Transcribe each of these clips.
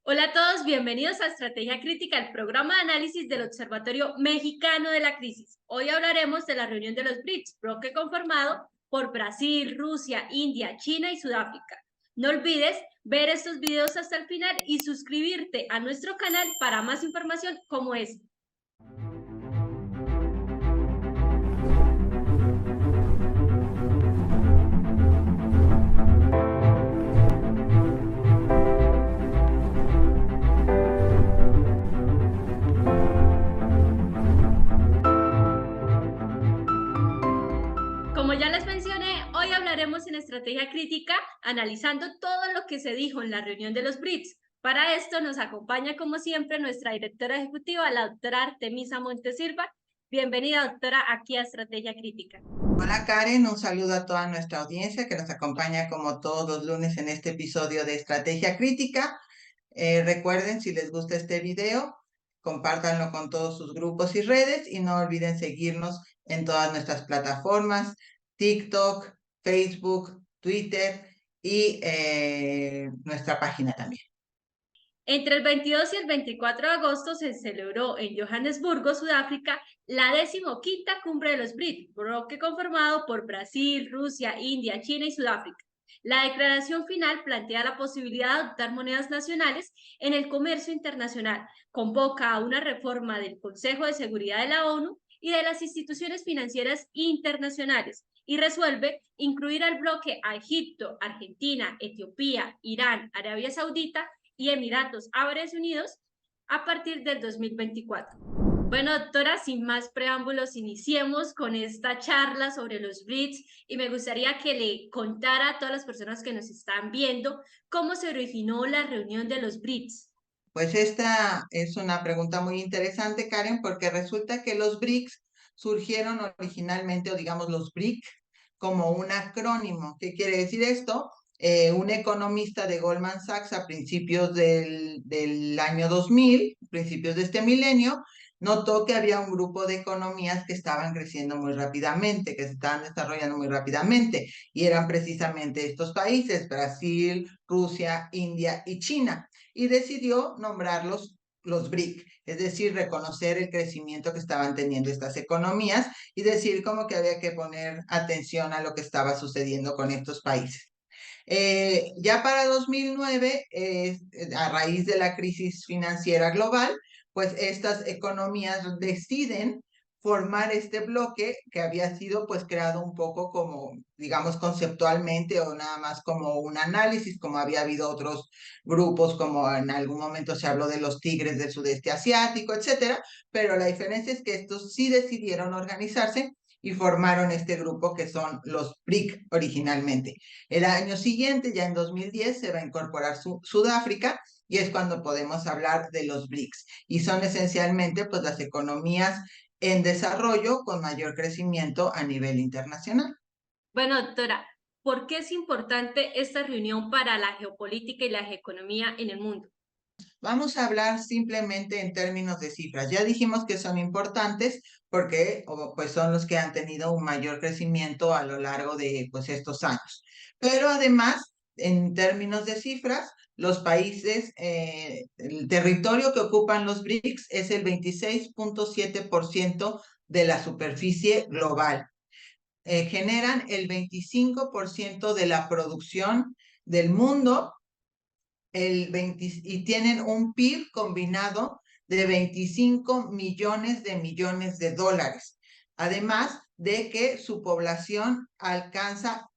Hola a todos, bienvenidos a Estrategia Crítica, el programa de análisis del Observatorio Mexicano de la Crisis. Hoy hablaremos de la reunión de los BRICS, bloque conformado por Brasil, Rusia, India, China y Sudáfrica. No olvides ver estos videos hasta el final y suscribirte a nuestro canal para más información como esta. Como ya les mencioné, hoy hablaremos en Estrategia Crítica analizando todo lo que se dijo en la reunión de los BRICS. Para esto nos acompaña, como siempre, nuestra directora ejecutiva, la doctora Artemisa Montesilva. Bienvenida, doctora, aquí a Estrategia Crítica. Hola Karen, un saludo a toda nuestra audiencia que nos acompaña como todos los lunes en este episodio de Estrategia Crítica. Recuerden, si les gusta este video, compártanlo con todos sus grupos y redes y no olviden seguirnos en todas nuestras plataformas, TikTok, Facebook, Twitter y nuestra página también. Entre el 22 y el 24 de agosto se celebró en Johannesburgo, Sudáfrica, la 15ª cumbre de los BRICS, bloque conformado por Brasil, Rusia, India, China y Sudáfrica. La declaración final plantea la posibilidad de adoptar monedas nacionales en el comercio internacional, convoca a una reforma del Consejo de Seguridad de la ONU y de las instituciones financieras internacionales y resuelve incluir al bloque a Egipto, Argentina, Etiopía, Irán, Arabia Saudita y Emiratos Árabes Unidos a partir del 2024. Bueno, doctora, sin más preámbulos, iniciemos con esta charla sobre los BRICS y me gustaría que le contara a todas las personas que nos están viendo cómo se originó la reunión de los BRICS. Pues esta es una pregunta muy interesante, Karen, porque resulta que los BRICS surgieron originalmente, o digamos los BRIC, como un acrónimo. ¿Qué quiere decir esto? Un economista de Goldman Sachs a principios del año 2000, principios de este milenio, notó que había un grupo de economías que estaban creciendo muy rápidamente, que se estaban desarrollando muy rápidamente, y eran precisamente estos países, Brasil, Rusia, India y China, y decidió nombrarlos los BRIC, es decir, reconocer el crecimiento que estaban teniendo estas economías y decir como que había que poner atención a lo que estaba sucediendo con estos países. Ya para 2009, a raíz de la crisis financiera global, pues estas economías deciden formar este bloque que había sido pues creado un poco como, digamos, conceptualmente o nada más como un análisis, como había habido otros grupos, como en algún momento se habló de los tigres del sudeste asiático, etcétera, pero la diferencia es que estos sí decidieron organizarse y formaron este grupo que son los BRIC originalmente. El año siguiente, ya en 2010, se va a incorporar Sudáfrica y es cuando podemos hablar de los BRICS. Y son esencialmente pues las economías en desarrollo con mayor crecimiento a nivel internacional. Bueno, doctora, ¿por qué es importante esta reunión para la geopolítica y la economía en el mundo? Vamos a hablar simplemente en términos de cifras. Ya dijimos que son importantes porque pues son los que han tenido un mayor crecimiento a lo largo de pues estos años. Pero además, en términos de cifras, los países, el territorio que ocupan los BRICS es el 26.7% de la superficie global. Generan el 25% de la producción del mundo y tienen un PIB combinado de 25 millones de dólares. Además de que su población alcanza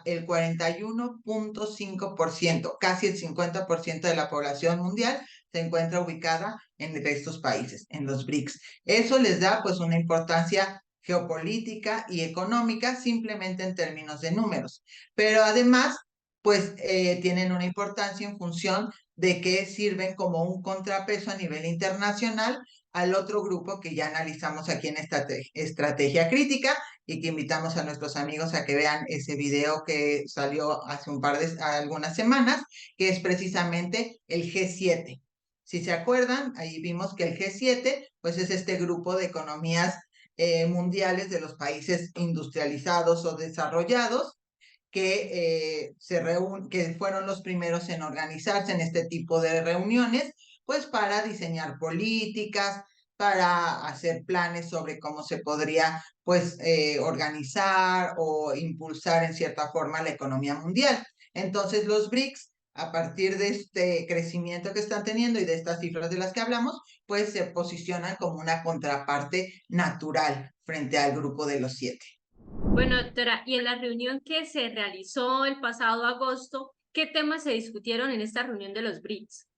el 41.5%, casi el 50% de la población mundial se encuentra ubicada en estos países, en los BRICS. Eso les da pues una importancia geopolítica y económica simplemente en términos de números. Pero además pues tienen una importancia en función de que sirven como un contrapeso a nivel internacional al otro grupo que ya analizamos aquí en esta estrategia crítica y que invitamos a nuestros amigos a que vean ese video que salió hace algunas semanas, que es precisamente el G7. Si se acuerdan, ahí vimos que el G7 pues es este grupo de economías mundiales de los países industrializados o desarrollados que fueron los primeros en organizarse en este tipo de reuniones, pues para diseñar políticas, para hacer planes sobre cómo se podría pues organizar o impulsar en cierta forma la economía mundial. Entonces los BRICS, a partir de este crecimiento que están teniendo y de estas cifras de las que hablamos, pues se posicionan como una contraparte natural frente al grupo de los siete. Bueno, doctora, y en la reunión que se realizó el pasado agosto, ¿qué temas se discutieron en esta reunión de los BRICS?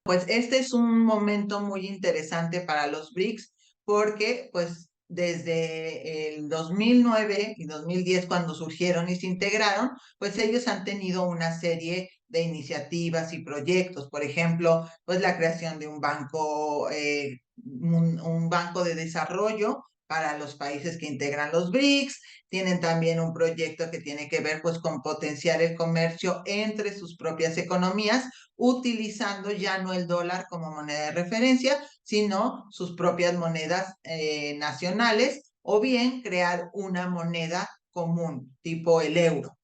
Pues este es un momento muy interesante para los BRICS porque pues desde el 2009 y 2010 cuando surgieron y se integraron, pues ellos han tenido una serie de iniciativas y proyectos, por ejemplo, pues la creación de un banco de desarrollo para los países que integran los BRICS. Tienen también un proyecto que tiene que ver pues con potenciar el comercio entre sus propias economías utilizando ya no el dólar como moneda de referencia, sino sus propias monedas nacionales o bien crear una moneda común, tipo el euro.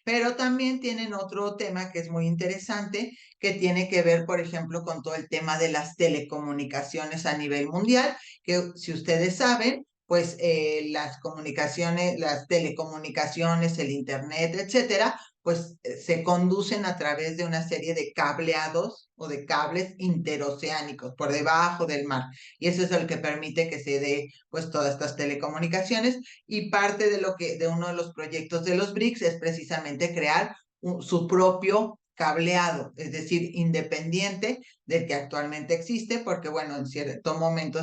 Pero también tienen otro tema que es muy interesante, que tiene que ver, por ejemplo, con todo el tema de las telecomunicaciones a nivel mundial, que si ustedes saben, pues las comunicaciones, las telecomunicaciones, el internet, etcétera, pues se conducen a través de una serie de cableados o de cables interoceánicos por debajo del mar. Y eso es lo que permite que se dé pues todas estas telecomunicaciones y parte de uno de los proyectos de los BRICS es precisamente crear su propio cableado, es decir, independiente del que actualmente existe, porque bueno, en cierto momento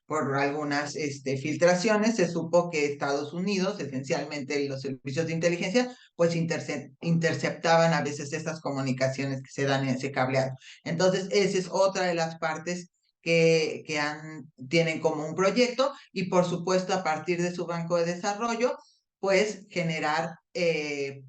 por algunas filtraciones, se supo que Estados Unidos, esencialmente los servicios de inteligencia, pues interceptaban a veces estas comunicaciones que se dan en ese cableado. Entonces, esa es otra de las partes tienen como un proyecto y por supuesto a partir de su banco de desarrollo, pues generar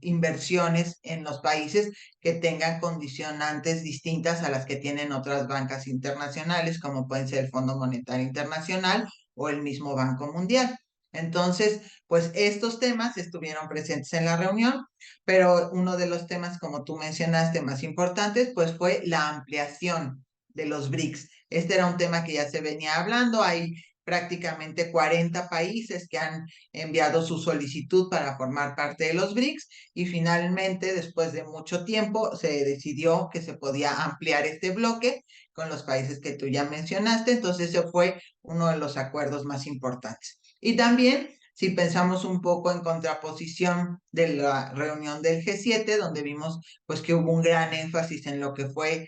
inversiones en los países que tengan condicionantes distintas a las que tienen otras bancas internacionales, como pueden ser el Fondo Monetario Internacional o el mismo Banco Mundial. Entonces, pues estos temas estuvieron presentes en la reunión, pero uno de los temas, como tú mencionaste, más importantes, pues fue la ampliación de los BRICS. Este era un tema que ya se venía hablando. Hay prácticamente 40 países que han enviado su solicitud para formar parte de los BRICS y finalmente, después de mucho tiempo, se decidió que se podía ampliar este bloque con los países que tú ya mencionaste. Entonces, ese fue uno de los acuerdos más importantes. Y también, si pensamos un poco en contraposición de la reunión del G7, donde vimos pues que hubo un gran énfasis en lo que fue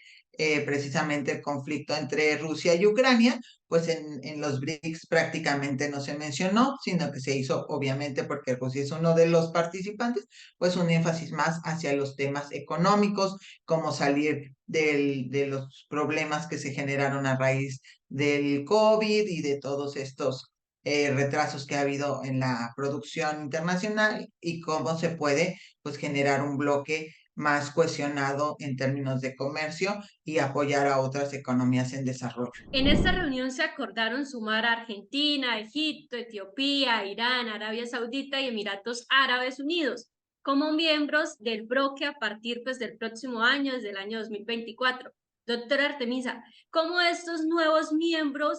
precisamente el conflicto entre Rusia y Ucrania, pues en los BRICS prácticamente no se mencionó, sino que se hizo, obviamente, porque Rusia es uno de los participantes, pues un énfasis más hacia los temas económicos, cómo salir de los problemas que se generaron a raíz del COVID y de todos estos retrasos que ha habido en la producción internacional y cómo se puede pues generar un bloque más cohesionado en términos de comercio y apoyar a otras economías en desarrollo. En esta reunión se acordaron sumar a Argentina, Egipto, Etiopía, Irán, Arabia Saudita y Emiratos Árabes Unidos como miembros del bloque a partir pues, del próximo año, desde el año 2024. Doctora Artemisa, ¿cómo estos nuevos miembros,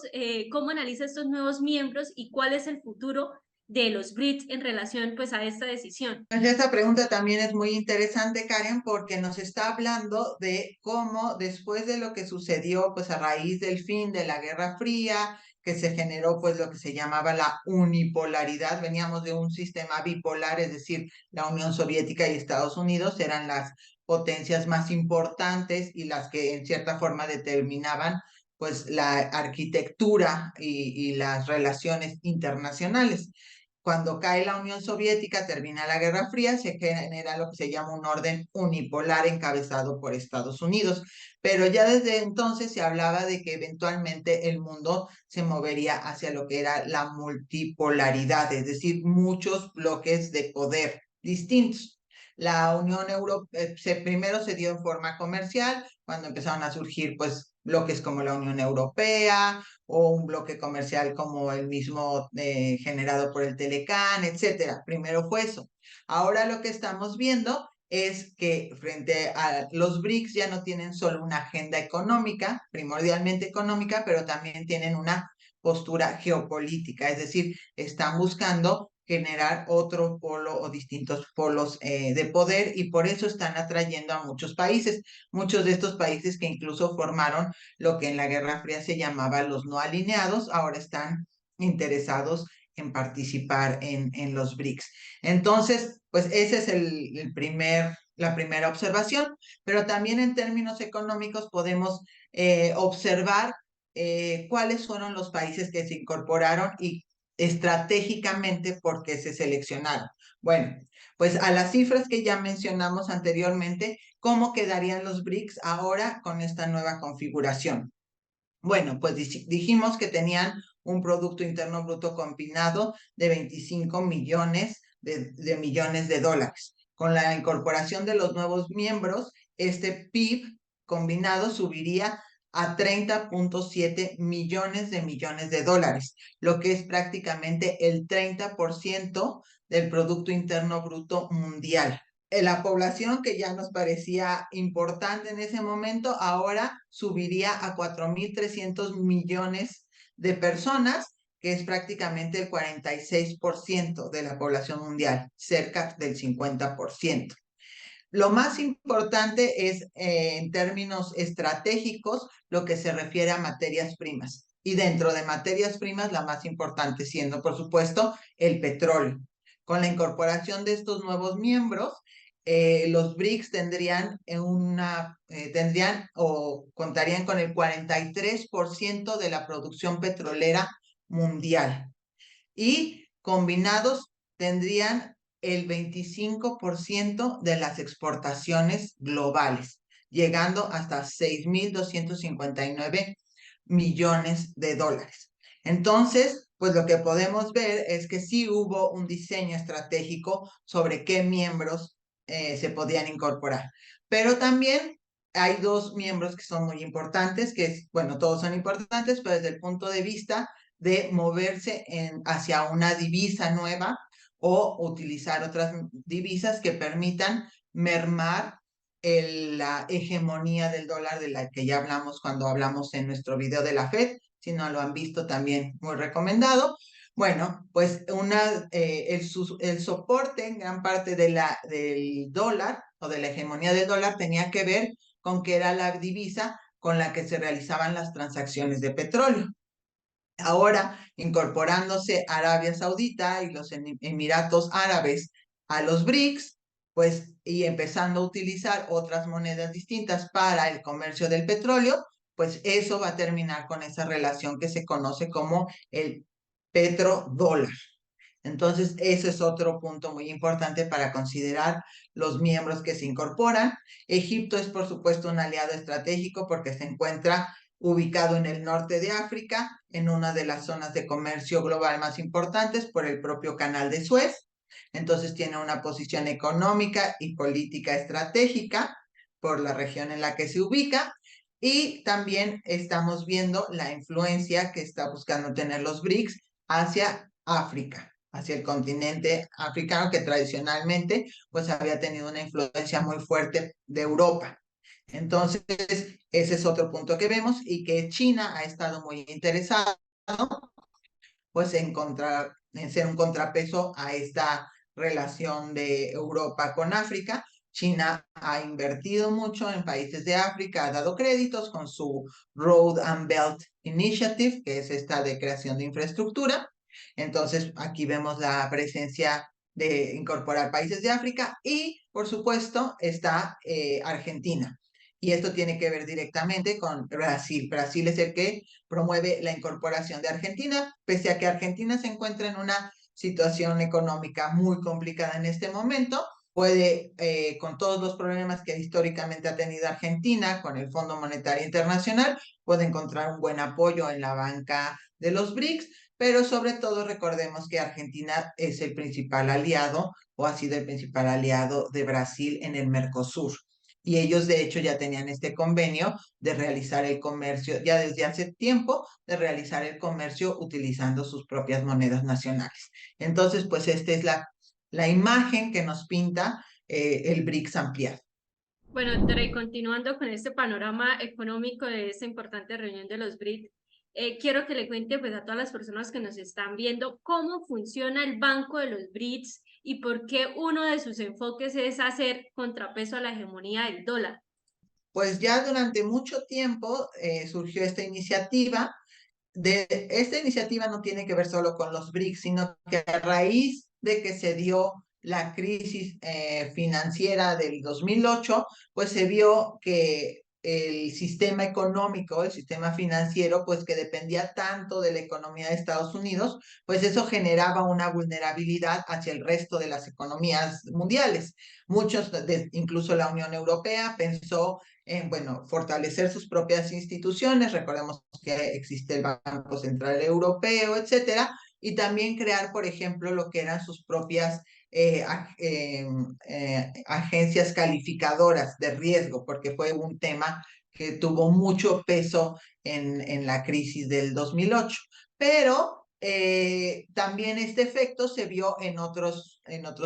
cómo analiza estos nuevos miembros y cuál es el futuro de los BRICS en relación pues, a esta decisión? Pues esta pregunta también es muy interesante, Karen, porque nos está hablando de cómo después de lo que sucedió, pues a raíz del fin de la Guerra Fría, que se generó pues lo que se llamaba la unipolaridad, veníamos de un sistema bipolar, es decir, la Unión Soviética y Estados Unidos eran las potencias más importantes y las que en cierta forma determinaban pues la arquitectura y las relaciones internacionales. Cuando cae la Unión Soviética, termina la Guerra Fría, se genera lo que se llama un orden unipolar encabezado por Estados Unidos. Pero ya desde entonces se hablaba de que eventualmente el mundo se movería hacia lo que era la multipolaridad, es decir, muchos bloques de poder distintos. La Unión Europea primero se dio en forma comercial, cuando empezaron a surgir pues bloques como la Unión Europea o un bloque comercial como el mismo generado por el Telecán, etcétera. Primero fue eso. Ahora lo que estamos viendo es que frente a los BRICS ya no tienen solo una agenda económica, primordialmente económica, pero también tienen una postura geopolítica, es decir, están buscando generar otro polo o distintos polos de poder y por eso están atrayendo a muchos de estos países que incluso formaron lo que en la Guerra Fría se llamaba los no alineados, ahora están interesados en participar en los BRICS. Entonces, pues ese es la primera observación, pero también en términos económicos podemos observar cuáles fueron los países que se incorporaron y estratégicamente por qué se seleccionaron. Bueno, pues a las cifras que ya mencionamos anteriormente, ¿cómo quedarían los BRICS ahora con esta nueva configuración? Bueno, pues dijimos que tenían un Producto Interno Bruto combinado de 25 millones millones de dólares. Con la incorporación de los nuevos miembros, este PIB combinado subiría a 30.7 millones de dólares, lo que es prácticamente el 30% del Producto Interno Bruto mundial. La población que ya nos parecía importante en ese momento, ahora subiría a 4.300 millones de personas, que es prácticamente el 46% de la población mundial, cerca del 50%. Lo más importante es, en términos estratégicos, lo que se refiere a materias primas. Y dentro de materias primas, la más importante siendo, por supuesto, el petróleo. Con la incorporación de estos nuevos miembros, los BRICS tendrían o contarían con el 43% de la producción petrolera mundial y combinados tendrían el 25% de las exportaciones globales, llegando hasta 6.259 millones de dólares. Entonces, pues lo que podemos ver es que sí hubo un diseño estratégico sobre qué miembros se podían incorporar. Pero también hay dos miembros que son muy importantes, que es, bueno, todos son importantes, pero desde el punto de vista de moverse hacia una divisa nueva o utilizar otras divisas que permitan mermar la hegemonía del dólar de la que ya hablamos cuando hablamos en nuestro video de la Fed. Si no lo han visto, también muy recomendado. Bueno, pues el soporte en gran parte del dólar o de la hegemonía del dólar tenía que ver con que era la divisa con la que se realizaban las transacciones de petróleo. Ahora, incorporándose Arabia Saudita y los Emiratos Árabes a los BRICS, pues, y empezando a utilizar otras monedas distintas para el comercio del petróleo, pues eso va a terminar con esa relación que se conoce como el petrodólar. Entonces, ese es otro punto muy importante para considerar los miembros que se incorporan. Egipto es, por supuesto, un aliado estratégico porque se encuentra ubicado en el norte de África, en una de las zonas de comercio global más importantes por el propio Canal de Suez. Entonces, tiene una posición económica y política estratégica por la región en la que se ubica. Y también estamos viendo la influencia que está buscando tener los BRICS hacia África, hacia el continente africano, que tradicionalmente pues había tenido una influencia muy fuerte de Europa. Entonces, ese es otro punto que vemos y que China ha estado muy interesado pues en ser un contrapeso a esta relación de Europa con África. China ha invertido mucho en países de África, ha dado créditos con su Road and Belt Initiative, que es esta de creación de infraestructura. Entonces, aquí vemos la presencia de incorporar países de África y, por supuesto, está Argentina. Y esto tiene que ver directamente con Brasil. Brasil es el que promueve la incorporación de Argentina, pese a que Argentina se encuentra en una situación económica muy complicada en este momento. Puede, con todos los problemas que históricamente ha tenido Argentina con el Fondo Monetario Internacional, puede encontrar un buen apoyo en la banca de los BRICS, pero sobre todo recordemos que Argentina es el principal aliado o ha sido el principal aliado de Brasil en el Mercosur. Y ellos de hecho ya tenían este convenio de realizar el comercio, ya desde hace tiempo, de realizar el comercio utilizando sus propias monedas nacionales. Entonces, pues esta es la imagen que nos pinta el BRICS ampliado. Bueno, doctora, y continuando con este panorama económico de esta importante reunión de los BRICS, quiero que le cuente pues, a todas las personas que nos están viendo cómo funciona el Banco de los BRICS y por qué uno de sus enfoques es hacer contrapeso a la hegemonía del dólar. Pues ya durante mucho tiempo surgió esta iniciativa. Esta iniciativa no tiene que ver solo con los BRICS, sino que a raíz de que se dio la crisis financiera del 2008, pues se vio que el sistema económico, el sistema financiero, pues que dependía tanto de la economía de Estados Unidos, pues eso generaba una vulnerabilidad hacia el resto de las economías mundiales. Muchos, incluso la Unión Europea, pensó en, bueno, fortalecer sus propias instituciones. Recordemos que existe el Banco Central Europeo, etcétera, y también crear, por ejemplo, lo que eran sus propias agencias calificadoras de riesgo, porque fue un tema que tuvo mucho peso en la crisis del 2008. Pero también este efecto se vio en otros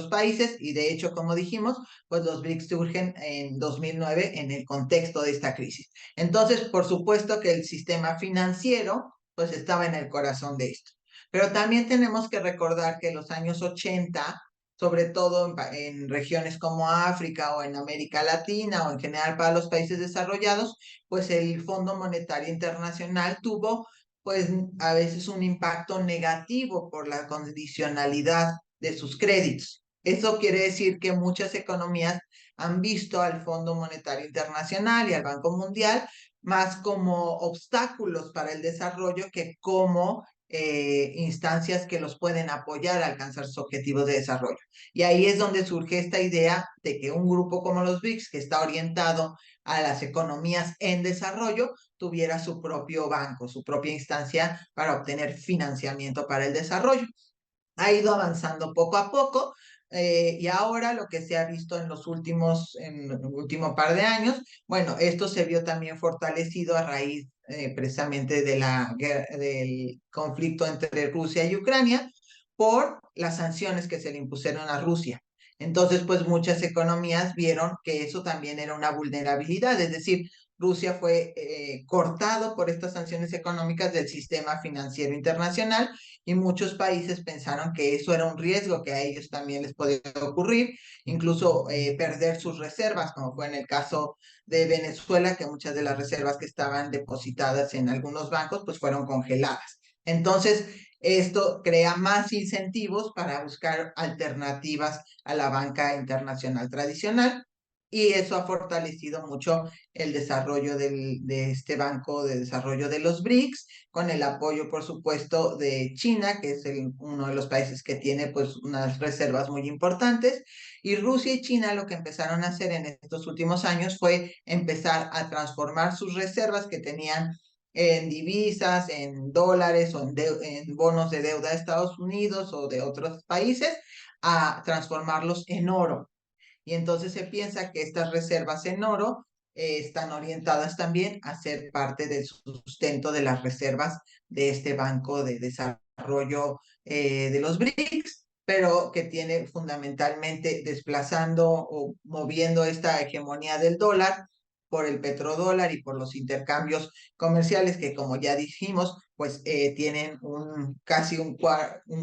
países y de hecho, como dijimos, pues los BRICS surgen en 2009 en el contexto de esta crisis. Entonces, por supuesto que el sistema financiero pues estaba en el corazón de esto. Pero también tenemos que recordar que en los años 80, sobre todo en regiones como África o en América Latina o en general para los países desarrollados, pues el Fondo Monetario Internacional tuvo pues a veces un impacto negativo por la condicionalidad de sus créditos. Eso quiere decir que muchas economías han visto al Fondo Monetario Internacional y al Banco Mundial más como obstáculos para el desarrollo que como instancias que los pueden apoyar a alcanzar sus objetivos de desarrollo. Y ahí es donde surge esta idea de que un grupo como los BRICS, que está orientado a las economías en desarrollo, tuviera su propio banco, su propia instancia para obtener financiamiento para el desarrollo. Ha ido avanzando poco a poco y ahora lo que se ha visto en el último par de años, bueno, esto se vio también fortalecido a raíz precisamente del conflicto entre Rusia y Ucrania por las sanciones que se le impusieron a Rusia. Entonces, pues muchas economías vieron que eso también era una vulnerabilidad, es decir, Rusia fue cortado por estas sanciones económicas del sistema financiero internacional y muchos países pensaron que eso era un riesgo que a ellos también les podía ocurrir, incluso perder sus reservas, como fue en el caso de Venezuela, que muchas de las reservas que estaban depositadas en algunos bancos pues fueron congeladas. Entonces, esto crea más incentivos para buscar alternativas a la banca internacional tradicional y eso ha fortalecido mucho el desarrollo de este Banco de Desarrollo de los BRICS, con el apoyo, por supuesto, de China, que es uno de los países que tiene pues unas reservas muy importantes, y Rusia y China lo que empezaron a hacer en estos últimos años fue empezar a transformar sus reservas que tenían en divisas, en dólares o en bonos de deuda de Estados Unidos o de otros países, a transformarlos en oro. Y entonces se piensa que estas reservas en oro están orientadas también a ser parte del sustento de las reservas de este Banco de Desarrollo de los BRICS, pero que tiene fundamentalmente desplazando o moviendo esta hegemonía del dólar por el petrodólar y por los intercambios comerciales que, como ya dijimos, pues tienen casi un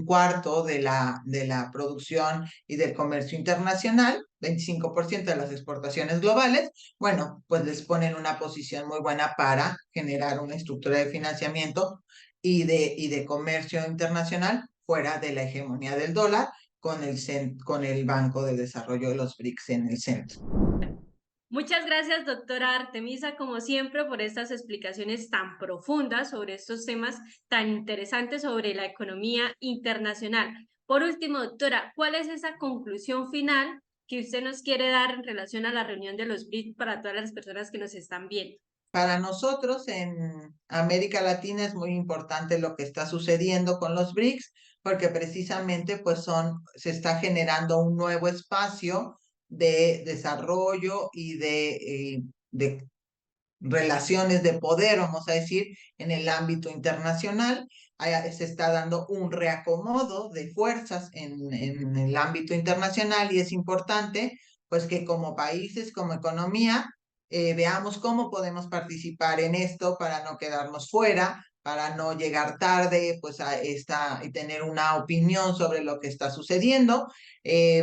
cuarto de la producción y del comercio internacional, 25% de las exportaciones globales. Bueno, pues les ponen una posición muy buena para generar una estructura de financiamiento y de comercio internacional fuera de la hegemonía del dólar con el Banco de Desarrollo de los BRICS en el centro. Muchas gracias, doctora Artemisa, como siempre, por estas explicaciones tan profundas sobre estos temas tan interesantes sobre la economía internacional. Por último, doctora, ¿cuál es esa conclusión final que usted nos quiere dar en relación a la reunión de los BRICS para todas las personas que nos están viendo? Para nosotros en América Latina es muy importante lo que está sucediendo con los BRICS, porque precisamente pues se está generando un nuevo espacio de desarrollo y de relaciones de poder, vamos a decir, en el ámbito internacional. Se está dando un reacomodo de fuerzas en el ámbito internacional y es importante pues que como países, como economía, veamos cómo podemos participar en esto para no quedarnos fuera, para no llegar tarde, pues a esta y tener una opinión sobre lo que está sucediendo.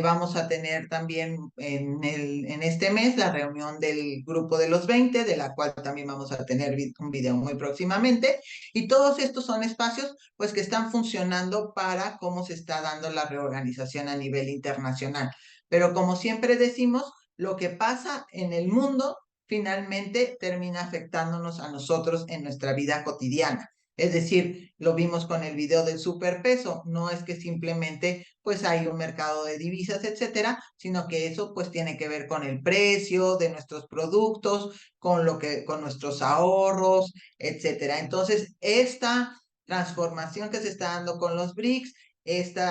Vamos a tener también en este mes la reunión del Grupo de los 20, de la cual también vamos a tener un video muy próximamente. Y todos estos son espacios pues que están funcionando para cómo se está dando la reorganización a nivel internacional. Pero como siempre decimos, lo que pasa en el mundo finalmente termina afectándonos a nosotros en nuestra vida cotidiana. Es decir, lo vimos con el video del superpeso, no es que simplemente pues hay un mercado de divisas, etcétera, sino que eso pues tiene que ver con el precio de nuestros productos, con nuestros ahorros, etcétera. Entonces, esta transformación que se está dando con los BRICS, este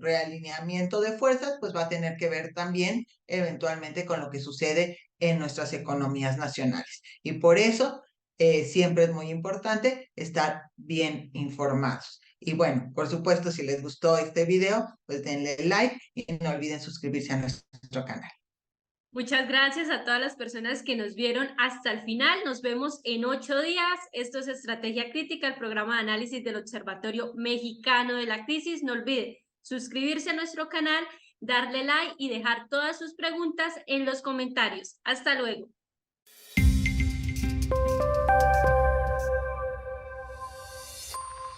realineamiento de fuerzas, pues va a tener que ver también eventualmente con lo que sucede en nuestras economías nacionales. Y por eso siempre es muy importante estar bien informados. Y bueno, por supuesto, si les gustó este video, pues denle like y no olviden suscribirse a nuestro canal. Muchas gracias a todas las personas que nos vieron hasta el final. Nos vemos en 8 días. Esto es Estrategia Crítica, el programa de análisis del Observatorio Mexicano de la Crisis. No olvide suscribirse a nuestro canal, darle like y dejar todas sus preguntas en los comentarios. Hasta luego.